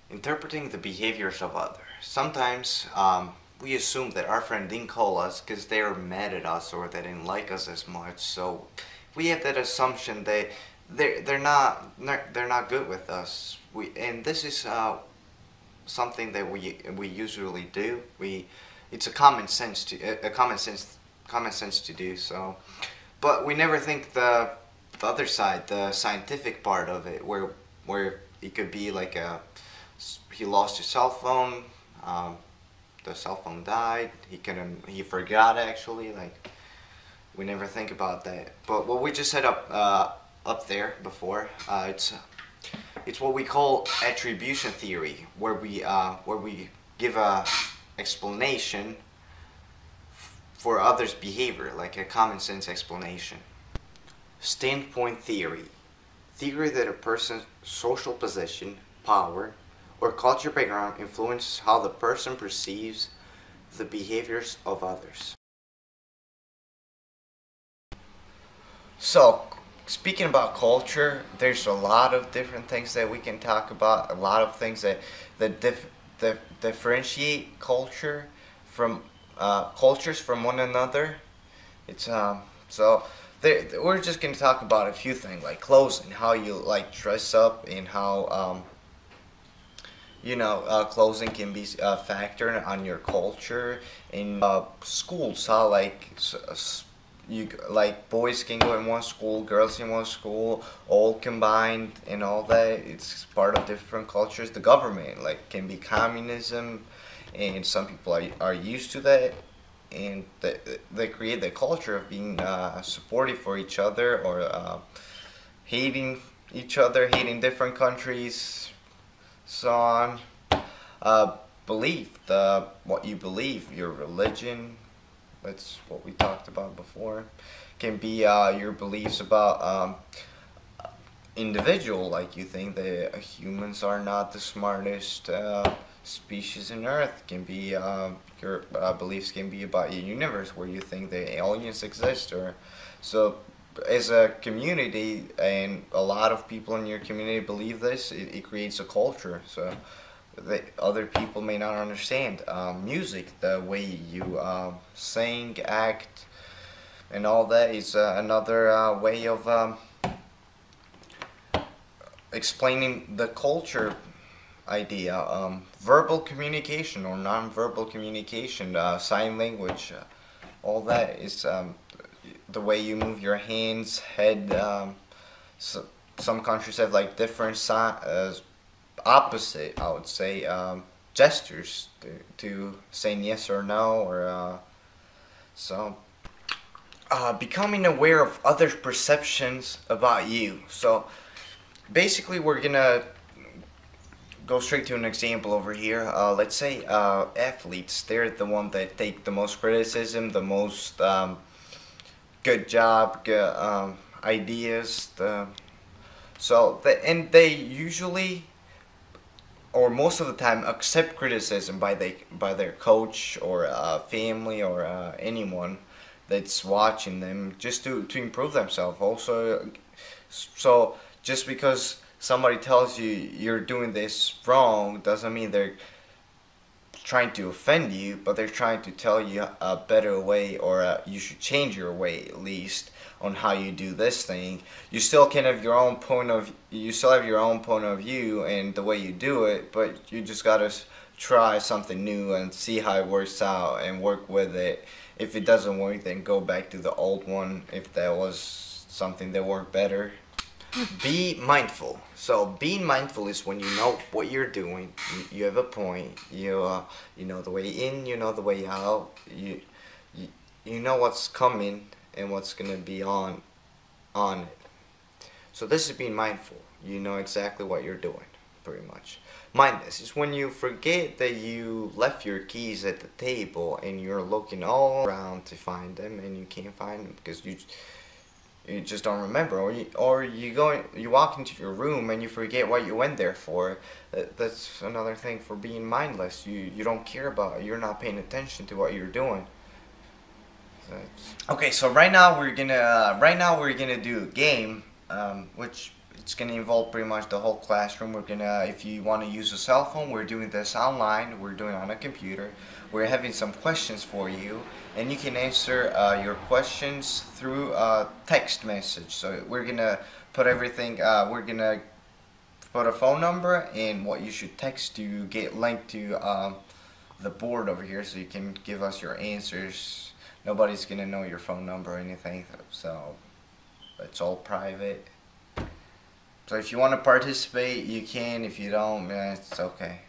Interpreting the behaviors of others. Sometimes we assume that our friend didn't call us because they're mad at us or they didn't like us as much. So we have that assumption that they're not good with us. And this is something that we usually do. It's a common sense to do so, but we never think the other side, the scientific part of it, where it could be like he lost his cell phone, the cell phone died, he forgot actually, like we never think about that. But what we just set up there before, it's what we call attribution theory, where we give a explanation for others' behavior, like a common sense explanation. Standpoint theory. Theory that a person's social position, power, or culture background influences how the person perceives the behaviors of others. So, speaking about culture, there's a lot of different things that we can talk about. A lot of things that differentiate from cultures from one another. It's so we're just gonna talk about a few things like clothes and how you like dress up and how clothing can be a factor on your culture. In schools, how you like boys can go in one school, girls in one school, all combined and all that. It's part of different cultures. The government like can be communism, and some people are used to that, and they create the culture of being supportive for each other or hating each other, hating different countries, so on. Belief, what you believe, your religion. That's what we talked about before. Can be your beliefs about individual, like you think that humans are not the smartest species on Earth. Can be your beliefs can be about your universe, where you think that aliens exist, or so. As a community, and a lot of people in your community believe this, it creates a culture. So that other people may not understand. Music, the way you sing, act, and all that is another way of explaining the culture idea. Verbal communication or non-verbal communication, sign language, all that is the way you move your hands, head. So some countries have like different opposite, I would say, gestures to saying yes or no, or so. Becoming aware of others' perceptions about you. So basically, we're gonna go straight to an example over here. Let's say athletes, they're the one that take the most criticism, the most good job, good ideas. And they usually, or most of the time, accept criticism by their coach or family or anyone that's watching them, just to improve themselves. Also, so just because somebody tells you you're doing this wrong doesn't mean they're trying to offend you, but they're trying to tell you a better way, or you should change your way at least on how you do this thing. You still can have your own you still have your own point of view and the way you do it, but you just gotta try something new and see how it works out and work with it. If it doesn't work, then go back to the old one if that was something that worked better. Be mindful. So being mindful is when you know what you're doing. You have a point. You know the way in. You know the way out. You know what's coming and what's gonna be on it. So this is being mindful. You know exactly what you're doing, pretty much. Mindless is when you forget that you left your keys at the table and you're looking all around to find them and you can't find them because you just don't remember, or you walk into your room and you forget what you went there for. That's another thing for being mindless. You don't care about it. You're not paying attention to what you're doing. Okay, so right now we're gonna do a game, which it's gonna involve pretty much the whole classroom. We're gonna, if you want to use a cell phone, we're doing this online. We're doing it on a computer. We're having some questions for you, and you can answer your questions through text message. So we're gonna put everything. We're gonna put a phone number and what you should text to get linked to the board over here, so you can give us your answers. Nobody's gonna know your phone number or anything, so it's all private. So if you want to participate, you can. If you don't, it's okay.